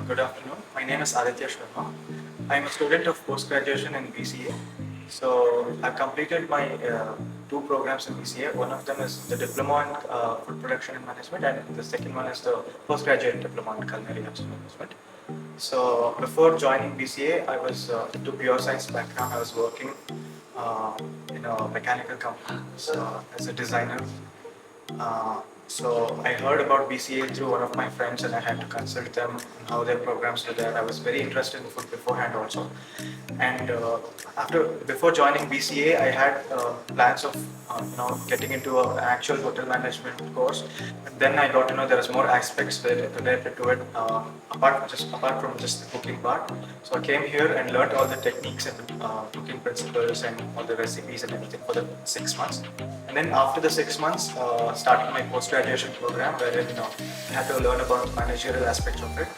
Good afternoon. My name is Aditya Sharma. I'm a student of post-graduation in BCA. So I've completed my two programs in BCA. One of them is the Diploma in Food Production and Management, and the second one is the postgraduate Diploma in Culinary Management. So before joining BCA, I was into pure science background. I was working in a mechanical company as a designer. So I heard about BCA through one of my friends, and I had to consult them on how their programs were there. I was very interested in food beforehand also, and before joining BCA, I had plans of getting into an actual hotel management course. And then I got to know there is more aspects related to it apart from just the cooking part. So I came here and learned all the techniques and the cooking principles and all the recipes and everything for the 6 months. And then after the 6 months, started my post-graduation program wherein I had to learn about managerial aspects of it,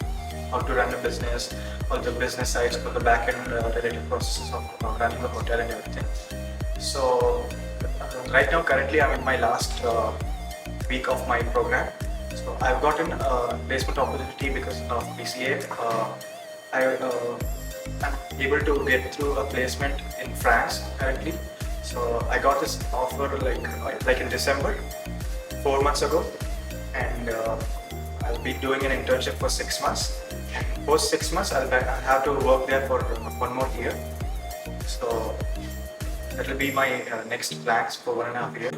how to run a business, all the business sides, all the back-end related processes of running a hotel and everything. So right now, currently, I'm in my last week of my program. So I've gotten a placement opportunity because of BCA. I'm able to get through a placement in France currently. So I got this offer like in December, 4 months ago, and I'll be doing an internship for 6 months. And post 6 months, I'll have to work there for 1 more year. So that will be my next plans for 1.5 years.